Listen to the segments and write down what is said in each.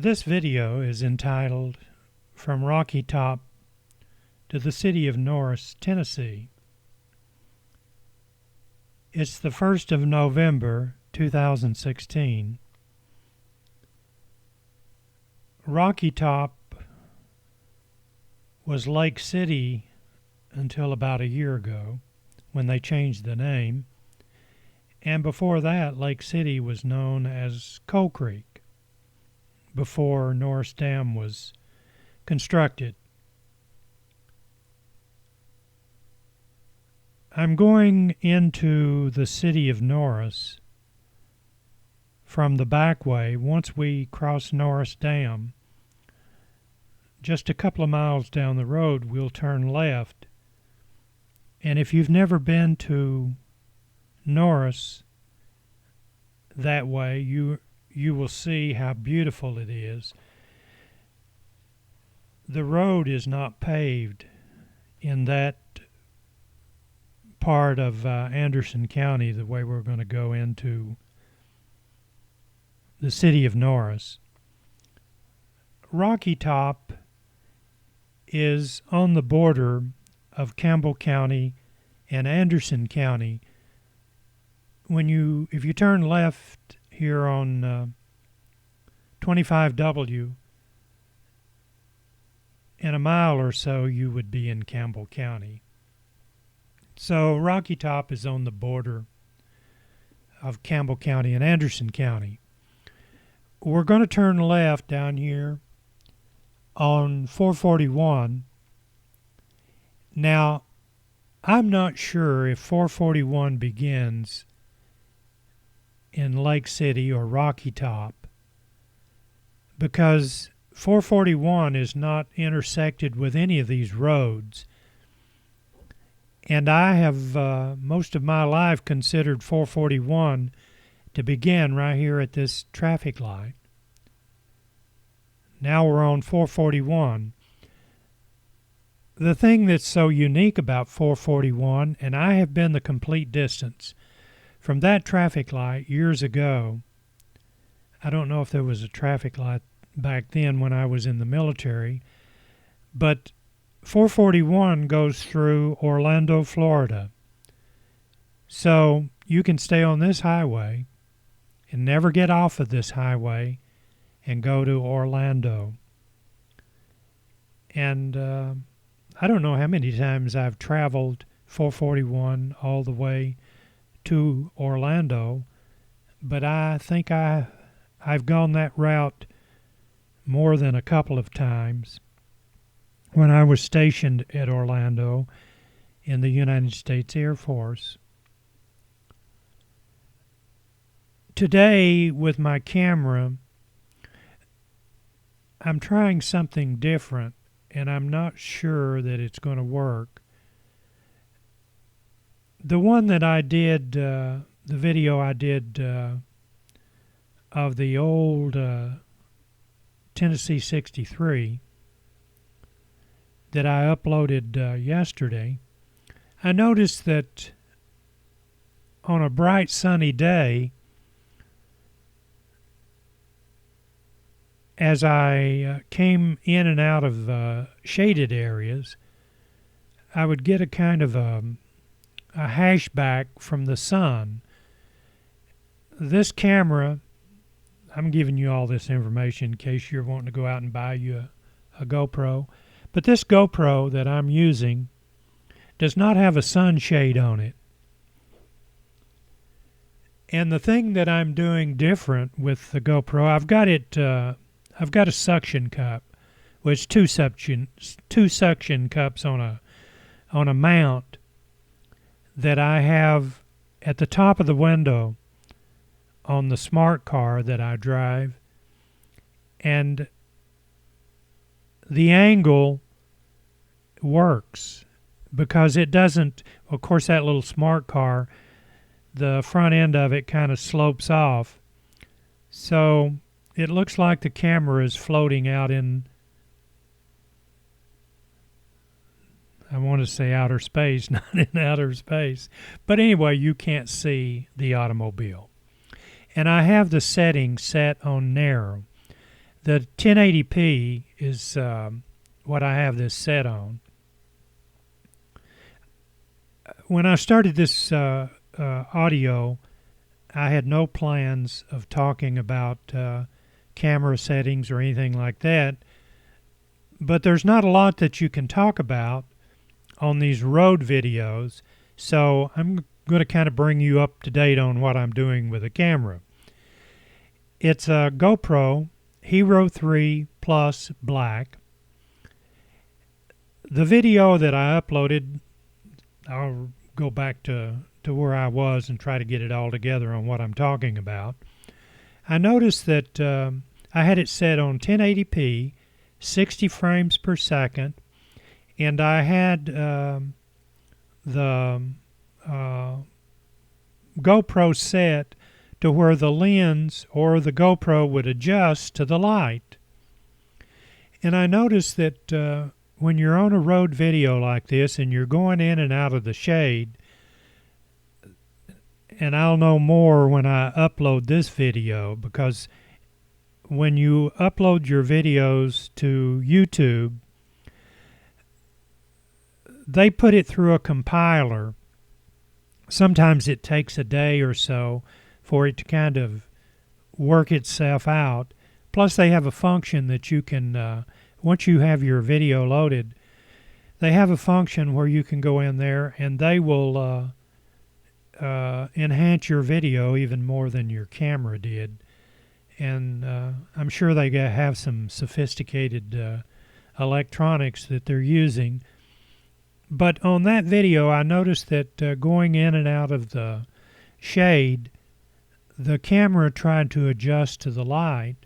This video is entitled From Rocky Top to the City of Norris, Tennessee. It's the 1st of November, 2016. Rocky Top was Lake City until about a year ago when they changed the name. And before that, Lake City was known as Coal Creek before Norris Dam was constructed. I'm going into the city of Norris from the back way. Once we cross Norris Dam, just a couple of miles down the road, we'll turn left. And if you've never been to Norris that way, you will see how beautiful it is. The road is not paved in that part of Anderson County, the way we're going to go into the city of Norris. Rocky Top is on the border of Campbell County and Anderson County. If you turn left here on 25W, in a mile or so you would be in Campbell County. So Rocky Top is on the border of Campbell County and Anderson County. We're going to turn left down here on 441. Now, I'm not sure if 441 begins in Lake City or Rocky Top, because 441 is not intersected with any of these roads. And I have most of my life considered 441 to begin right here at this traffic light. Now we're on 441. The thing that's so unique about 441, and I have been the complete distance from that traffic light years ago. I don't know if there was a traffic light back then when I was in the military, but 441 goes through Orlando, Florida. So you can stay on this highway and never get off of this highway and go to Orlando. And I don't know how many times I've traveled 441 all the way to Orlando, but I think I've gone that route more than a couple of times when I was stationed at Orlando in the United States Air Force. Today, with my camera, I'm trying something different, and I'm not sure that it's going to work. The one that I did, the video I did of the old Tennessee 63 that I uploaded yesterday, I noticed that on a bright sunny day, as I came in and out of shaded areas, I would get a kind of a hashback from the sun. This camera, I'm giving you all this information in case you're wanting to go out and buy you a GoPro, but this GoPro that I'm using does not have a sunshade on it. And the thing that I'm doing different with the GoPro, I've got a suction cup, which two suction cups on a mount that I have at the top of the window on the smart car that I drive, and the angle works because it doesn't, of course, that little smart car, the front end of it kind of slopes off, so it looks like the camera is floating out in, I want to say outer space, not in outer space. But anyway, you can't see the automobile. And I have the setting set on narrow. The 1080p is what I have this set on. When I started this audio, I had no plans of talking about camera settings or anything like that. But there's not a lot that you can talk about on these road videos, so I'm going to kind of bring you up to date on what I'm doing with the camera. It's a GoPro Hero 3 Plus Black. The video that I uploaded, I'll go back to where I was and try to get it all together on what I'm talking about. I noticed that I had it set on 1080p, 60 frames per second, and I had the GoPro set to where the lens or the GoPro would adjust to the light. And I noticed that when you're on a road video like this and you're going in and out of the shade, and I'll know more when I upload this video, because when you upload your videos to YouTube, they put it through a compiler. Sometimes it takes a day or so for it to kind of work itself out. Plus they have a function that you can, once you have your video loaded, they have a function where you can go in there and they will enhance your video even more than your camera did. And I'm sure they have some sophisticated electronics that they're using. But on that video, I noticed that going in and out of the shade, the camera tried to adjust to the light,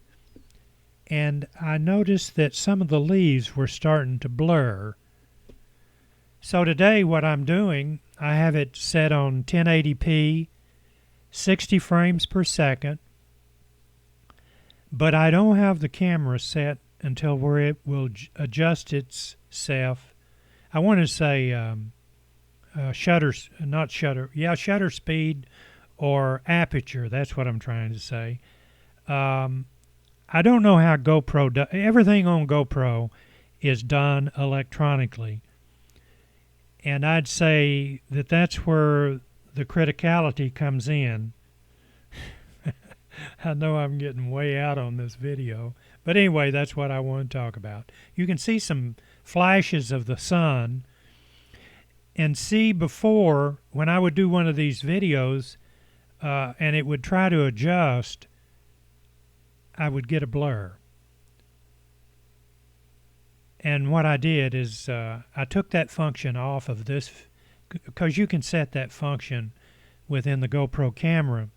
and I noticed that some of the leaves were starting to blur. So today what I'm doing, I have it set on 1080p, 60 frames per second, but I don't have the camera set until where it will adjust itself. I want to say shutter speed or aperture. That's what I'm trying to say. I don't know how GoPro does. Everything on GoPro is done electronically. And I'd say that that's where the criticality comes in. I know I'm getting way out on this video. But anyway, that's what I want to talk about. You can see some flashes of the sun. And see, before, when I would do one of these videos and it would try to adjust, I would get a blur. And what I did is I took that function off of this, because you can set that function within the GoPro camera.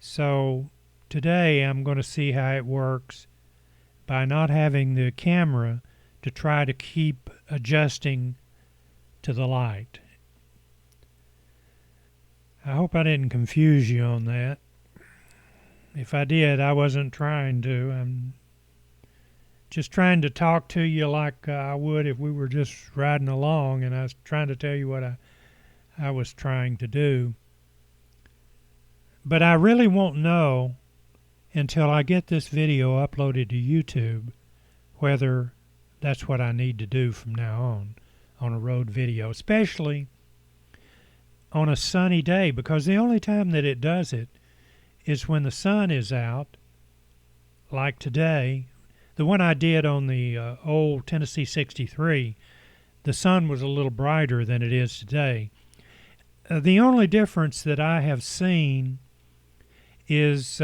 So today I'm going to see how it works by not having the camera to try to keep adjusting to the light. I hope I didn't confuse you on that. If I did, I wasn't trying to. I'm just trying to talk to you like I would if we were just riding along, and I was trying to tell you what I was trying to do. But I really won't know until I get this video uploaded to YouTube whether that's what I need to do from now on a road video, especially on a sunny day, because the only time that it does it is when the sun is out, like today. The one I did on the old Tennessee 63, the sun was a little brighter than it is today. The only difference that I have seen is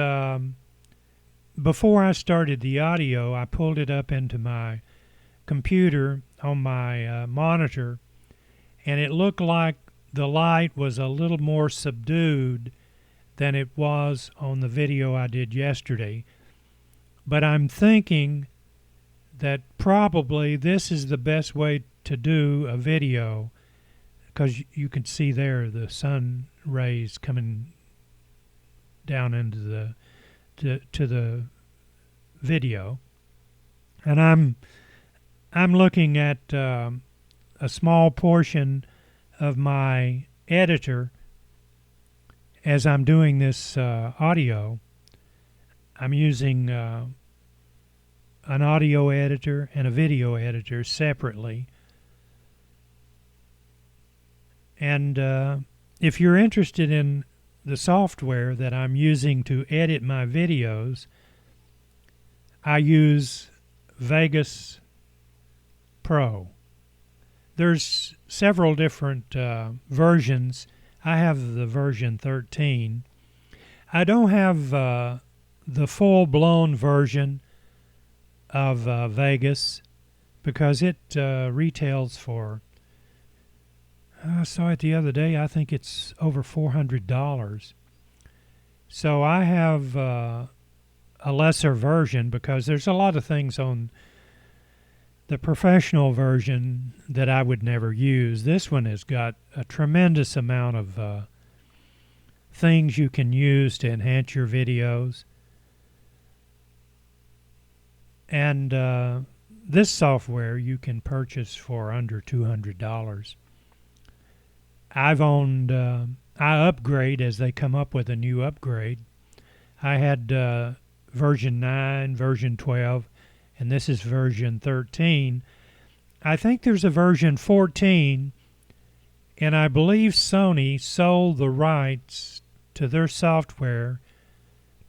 before I started the audio, I pulled it up into my computer on my monitor, and it looked like the light was a little more subdued than it was on the video I did yesterday. But I'm thinking that probably this is the best way to do a video, because you can see there the sun rays coming down into the to the video. And I'm looking at a small portion of my editor as I'm doing this audio. I'm using an audio editor and a video editor separately. And if you're interested in the software that I'm using to edit my videos, I use Vegas Pro. There's several different versions. I have the version 13. I don't have the full-blown version of Vegas because it retails for, I saw it the other day, I think it's over $400. So I have a lesser version because there's a lot of things on the professional version that I would never use. This one has got a tremendous amount of things you can use to enhance your videos. And this software you can purchase for under $200. I've owned, I upgrade as they come up with a new upgrade. I had version 9, version 12, and this is version 13. I think there's a version 14, and I believe Sony sold the rights to their software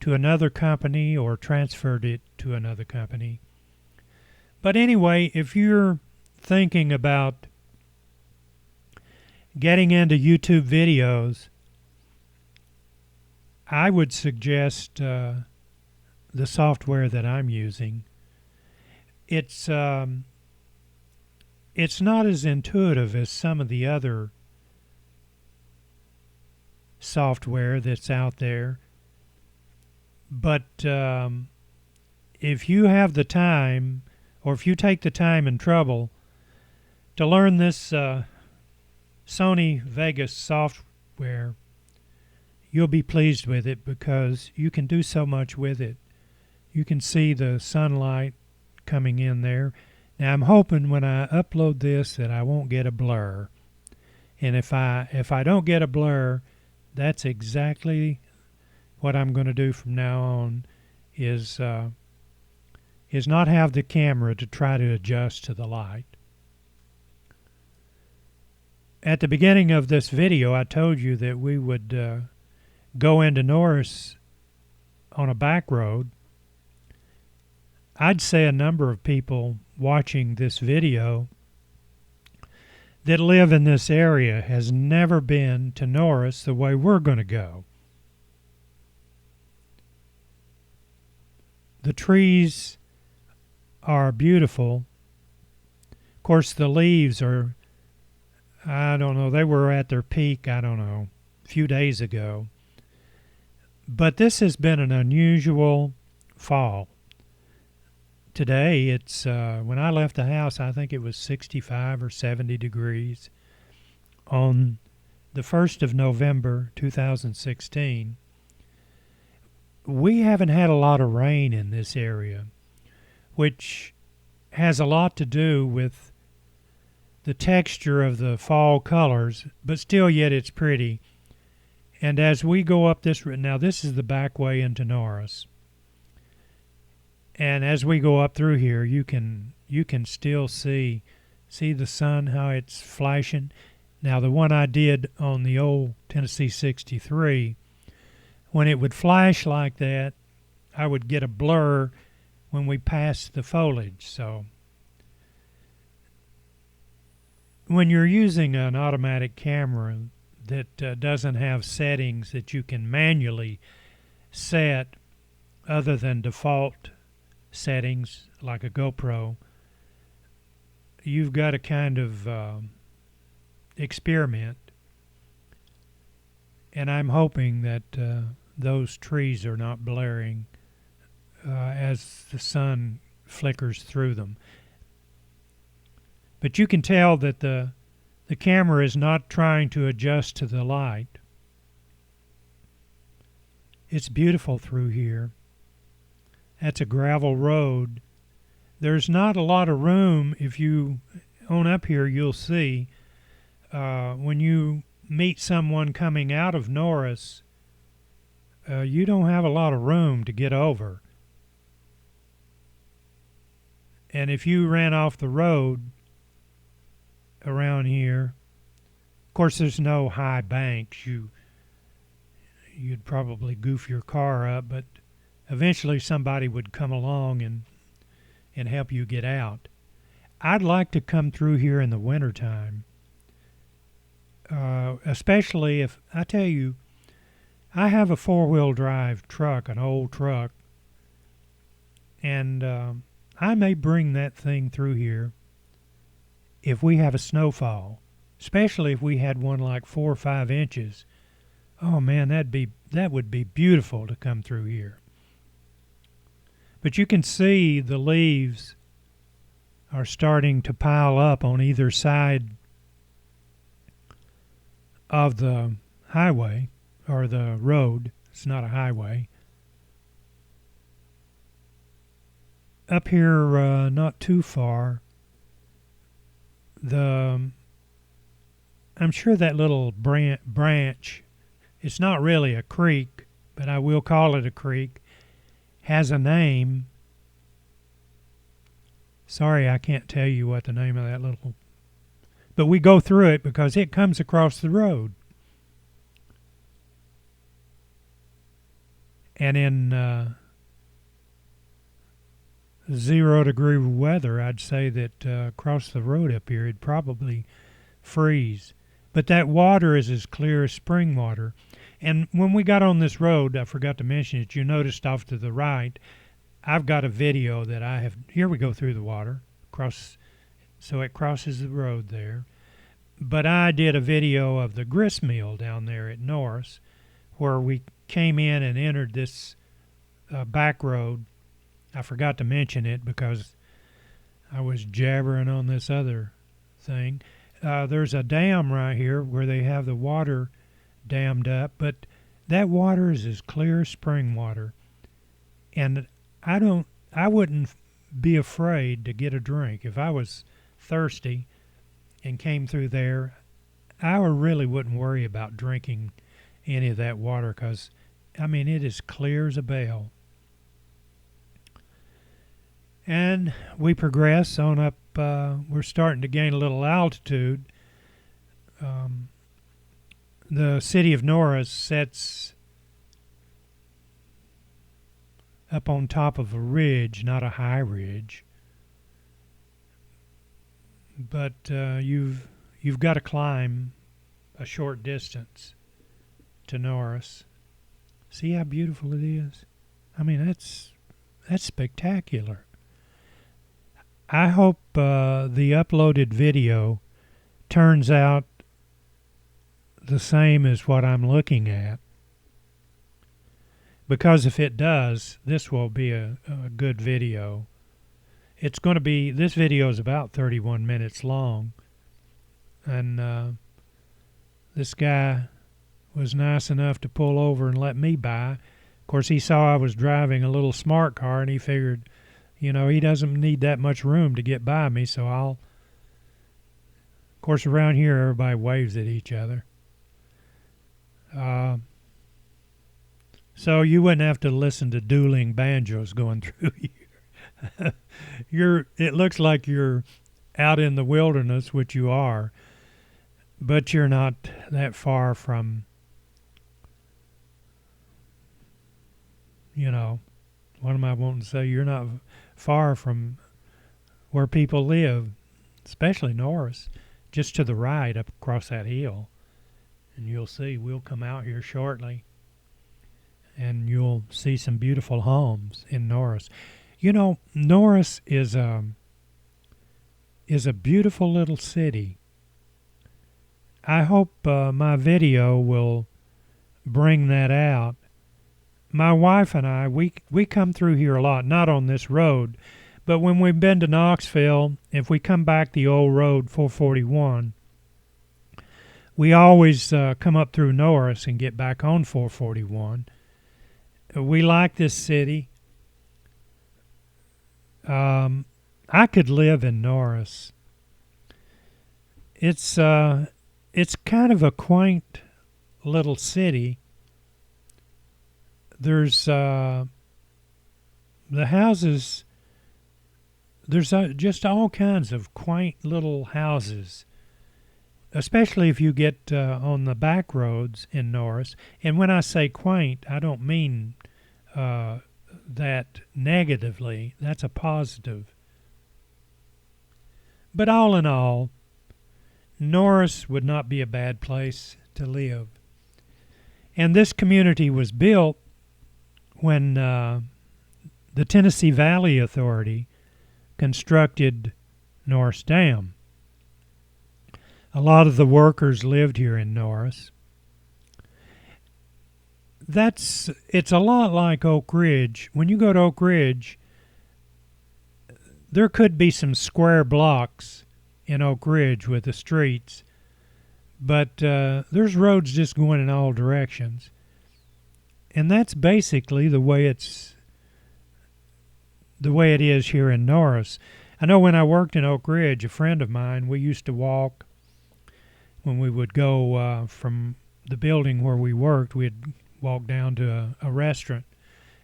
to another company or transferred it to another company. But anyway, if you're thinking about getting into YouTube videos, I would suggest the software that I'm using. It's not as intuitive as some of the other software that's out there, but if you have the time, or if you take the time and trouble to learn this Sony Vegas software, you'll be pleased with it because you can do so much with it. You can see the sunlight coming in there. Now I'm hoping when I upload this that I won't get a blur. And if I don't get a blur, that's exactly what I'm going to do from now on, is not have the camera to try to adjust to the light. At the beginning of this video, I told you that we would go into Norris on a back road. I'd say a number of people watching this video that live in this area has never been to Norris the way we're going to go. The trees are beautiful. Of course, the leaves are, I don't know, they were at their peak, I don't know, a few days ago. But this has been an unusual fall. Today, it's, when I left the house, I think it was 65 or 70 degrees on the 1st of November, 2016. We haven't had a lot of rain in this area, which has a lot to do with the texture of the fall colors, but still yet it's pretty. And as we go up this, now this is the back way into Norris. And as we go up through here, you can still see the sun, how it's flashing. Now the one I did on the old Tennessee 63, when it would flash like that, I would get a blur when we passed the foliage. So when you're using an automatic camera that doesn't have settings that you can manually set other than default settings like a GoPro, you've got to kind of experiment. And I'm hoping that those trees are not blaring as the sun flickers through them. But you can tell that the camera is not trying to adjust to the light. It's beautiful through here. That's a gravel road. There's not a lot of room. If you on up here, you'll see when you meet someone coming out of Norris, you don't have a lot of room to get over. And if you ran off the road around here, of course there's no high banks. You'd probably goof your car up, but eventually somebody would come along and help you get out. I'd like to come through here in the wintertime, especially if, I tell you, I have a four-wheel drive truck, an old truck, and I may bring that thing through here if we have a snowfall, especially if we had one like 4 or 5 inches. Oh man, that would be beautiful to come through here. But you can see the leaves are starting to pile up on either side of the highway, or the road. It's not a highway. Up here, not too far, I'm sure that little branch, it's not really a creek, but I will call it a creek, has a name. Sorry, I can't tell you what the name of that little... But we go through it because it comes across the road. And in 0-degree weather, I'd say that across the road up here, it'd probably freeze. But that water is as clear as spring water. And when we got on this road, I forgot to mention it, you noticed off to the right, I've got a video that I have. Here we go through the water, so it crosses the road there. But I did a video of the grist mill down there at Norris, where we came in and entered this back road. I forgot to mention it because I was jabbering on this other thing. There's a dam right here where they have the water dammed up, but that water is as clear as spring water. And I wouldn't be afraid to get a drink. If I was thirsty and came through there, I really wouldn't worry about drinking any of that water because, I mean, it is clear as a bell. And we progress on up. We're starting to gain a little altitude. The city of Norris sits up on top of a ridge, not a high ridge. But you've got to climb a short distance to Norris. See how beautiful it is? I mean, that's spectacular. I hope the uploaded video turns out the same as what I'm looking at. Because if it does, this will be a good video. It's going to be, this video is about 31 minutes long. And this guy was nice enough to pull over and let me by. Of course, he saw I was driving a little smart car, and he figured, you know, he doesn't need that much room to get by me, so I'll... Of course, around here, everybody waves at each other. So you wouldn't have to listen to dueling banjos going through here. It looks like you're out in the wilderness, which you are, but you're not that far from, you know, what am I wanting to say? You're not far from where people live, especially Norris, just to the right up across that hill. And you'll see, we'll come out here shortly, and you'll see some beautiful homes in Norris. You know, Norris is a beautiful little city. I hope my video will bring that out. My wife and I, we come through here a lot, not on this road, but when we've been to Knoxville, if we come back the old road, 441, we always come up through Norris and get back on 441. We like this city. I could live in Norris. It's kind of a quaint little city. There's the houses there's just all kinds of quaint little houses, especially if you get on the back roads in Norris. And when I say quaint, I don't mean that negatively. That's a positive. But all in all, Norris would not be a bad place to live. And this community was built when the Tennessee Valley Authority constructed Norris Dam. A lot of the workers lived here in Norris. It's a lot like Oak Ridge. When you go to Oak Ridge, there could be some square blocks in Oak Ridge with the streets, but there's roads just going in all directions. And that's basically the way it is here in Norris. I know when I worked in Oak Ridge, a friend of mine, we used to walk when we would go from the building where we worked. We'd walk down to a restaurant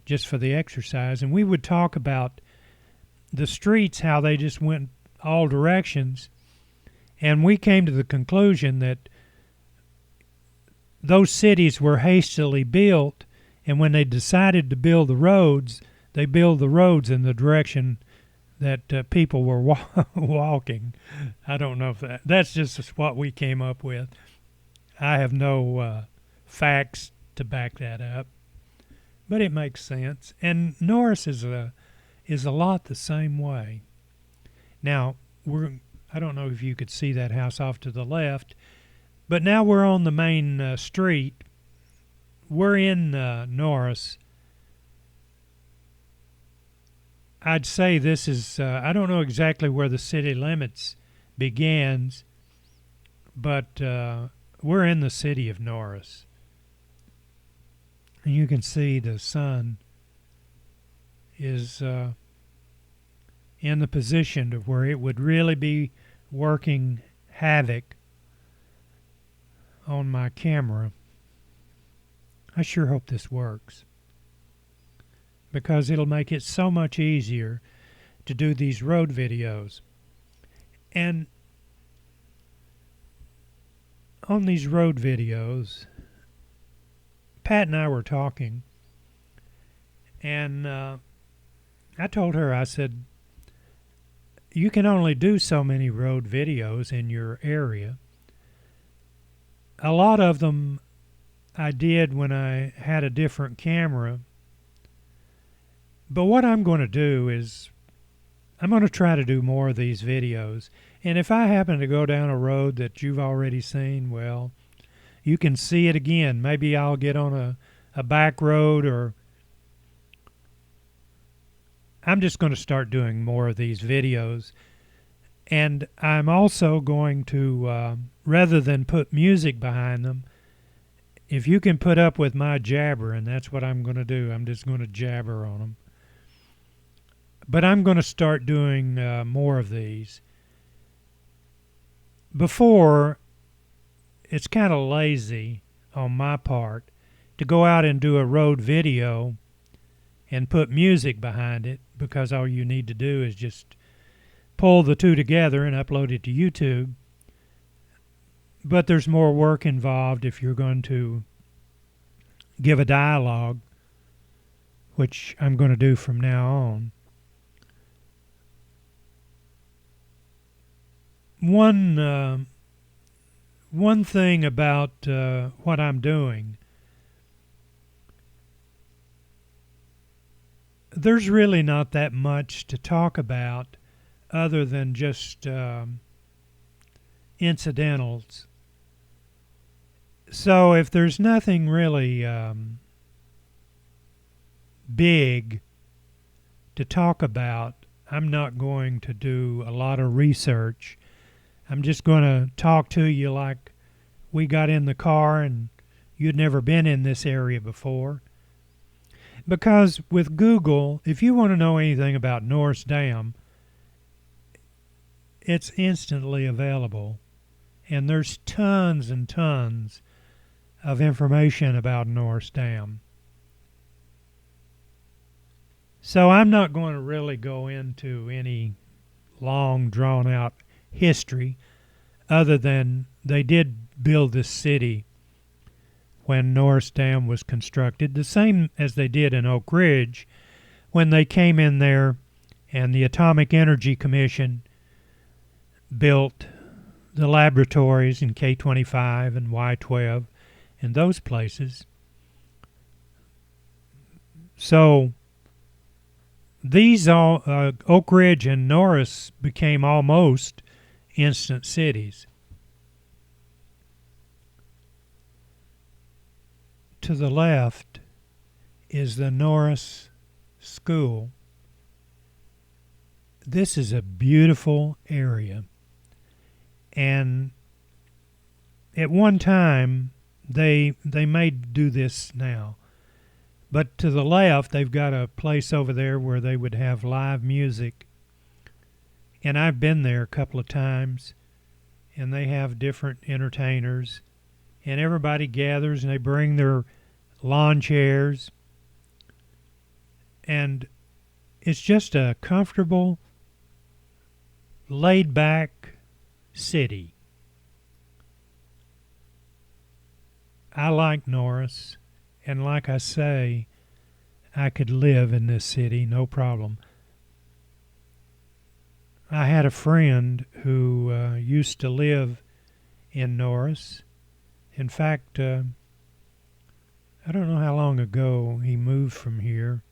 just for the exercise, and we would talk about the streets, how they just went all directions. And we came to the conclusion that those cities were hastily built, and when they decided to build the roads, they built the roads in the direction that people were walking. I don't know if that's just what we came up with. I have no facts to back that up, but it makes sense. And Norris is a lot the same way. Now, I don't know if you could see that house off to the left, but now we're on the main street. We're in Norris. I'd say this is, I don't know exactly where the city limits begins, but we're in the city of Norris. And you can see the sun is in the position of where it would really be working havoc on my camera. I sure hope this works, because it'll make it so much easier to do these road videos. And on these road videos, Pat and I were talking, and I told her, I said, you can only do so many road videos in your area. A lot of them I did when I had a different camera. But what I'm going to do is I'm going to try to do more of these videos. And if I happen to go down a road that you've already seen, well, you can see it again. Maybe I'll get on a back road, or I'm just going to start doing more of these videos. And I'm also going to, rather than put music behind them, if you can put up with my jabber, and that's what I'm going to do, I'm just going to jabber on them. But I'm going to start doing more of these. Before, it's kind of lazy on my part to go out and do a road video and put music behind it, because all you need to do is just pull the two together and upload it to YouTube. But there's more work involved if you're going to give a dialogue, which I'm going to do from now on. One thing about what I'm doing, there's really not that much to talk about other than just incidentals. So if there's nothing really big to talk about, I'm not going to do a lot of research. I'm just going to talk to you like we got in the car and you'd never been in this area before. Because with Google, if you want to know anything about Norris Dam, it's instantly available. And there's tons and tons of information about Norris Dam. So I'm not going to really go into any long, drawn-out history, other than they did build this city when Norris Dam was constructed, the same as they did in Oak Ridge when they came in there and the Atomic Energy Commission built the laboratories in K25 and Y12 and those places. So these Oak Ridge and Norris became almost instant cities. To the left is the Norris School. This is a beautiful area. And at one time, they may do this now. But to the left, they've got a place over there where they would have live music. And I've been there a couple of times. And they have different entertainers. And everybody gathers and they bring their lawn chairs. And it's just a comfortable, laid-back city. I like Norris, and like I say, I could live in this city, no problem. I had a friend who used to live in Norris. In fact, I don't know how long ago he moved from here,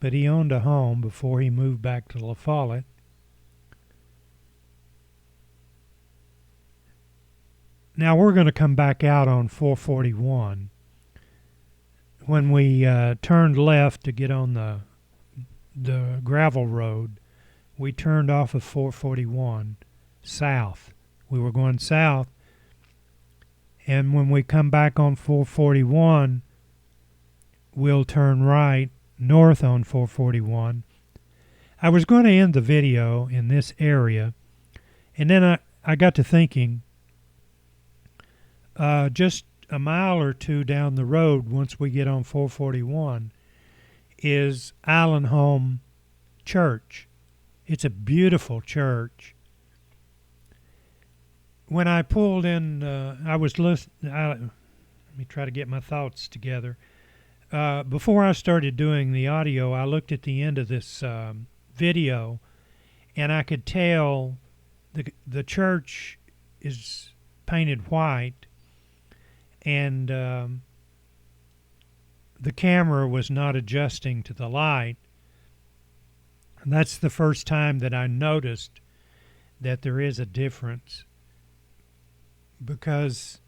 but he owned a home before he moved back to La Follette. Now we're going to come back out on 441. When we turned left to get on the gravel road, we turned off of 441 south. We were going south, and when we come back on 441, we'll turn right north on 441. I was going to end the video in this area, and then I got to thinking, just a mile or two down the road, once we get on 441, is Island Home Church. It's a beautiful church. When I pulled in, I was listening. Let me try to get my thoughts together. Before I started doing the audio, I looked at the end of this video, and I could tell the church is painted white, and the camera was not adjusting to the light. And that's the first time that I noticed that there is a difference, because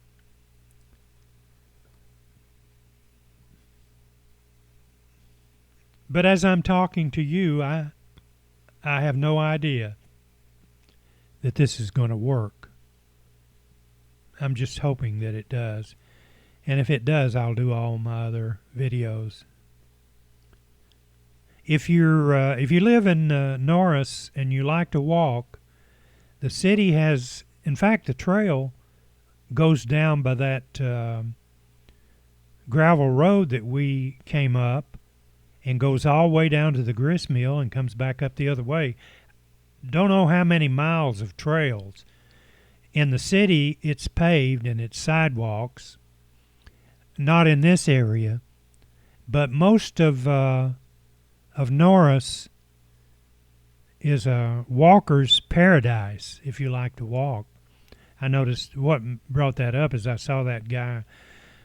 but as I'm talking to you, I have no idea that this is going to work. I'm just hoping that it does. And if it does, I'll do all my other videos. If you live in Norris and you like to walk, the city has, in fact, the trail goes down by that gravel road that we came up, and goes all the way down to the grist mill and comes back up the other way. Don't know how many miles of trails. In the city, it's paved and it's sidewalks. Not in this area, but most of Norris is a walker's paradise if you like to walk. I noticed what brought that up is I saw that guy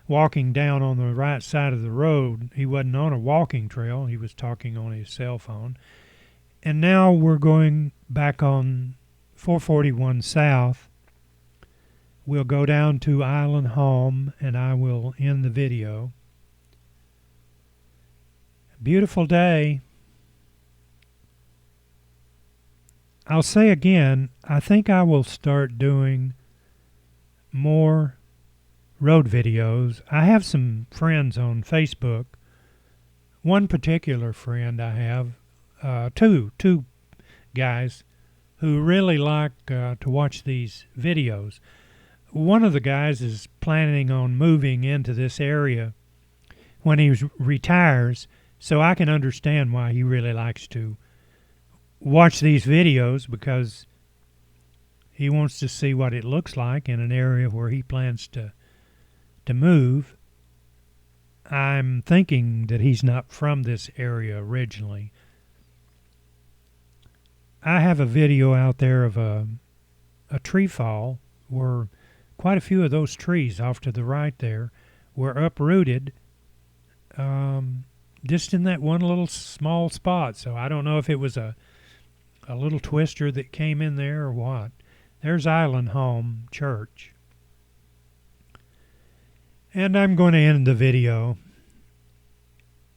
walking down on the right side of the road. He wasn't on a walking trail. He was talking on his cell phone. And now we're going back on 441 South. We'll go down to Island Home, and I will end the video. Beautiful day. I'll say again, I think I will start doing more road videos. I have some friends on Facebook. One particular friend I have, two guys who really like to watch these videos. One of the guys is planning on moving into this area when he retires, so I can understand why he really likes to watch these videos because he wants to see what it looks like in an area where he plans to move. I'm thinking that he's not from this area originally. I have a video out there of a tree fall where quite a few of those trees off to the right there were uprooted just in that one little small spot. So I don't know if it was a little twister that came in there or what. There's Island Home Church. And I'm going to end the video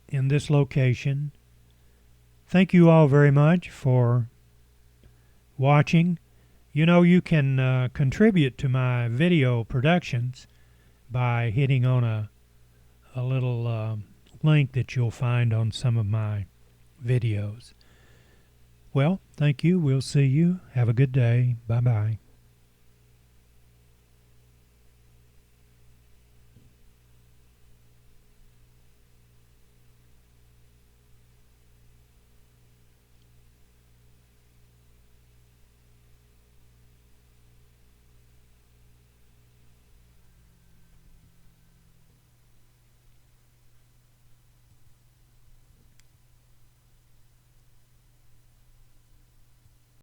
in this location. Thank you all very much for watching. You know, you can contribute to my video productions by hitting on a little link that you'll find on some of my videos. Well, thank you. We'll see you. Have a good day. Bye-bye.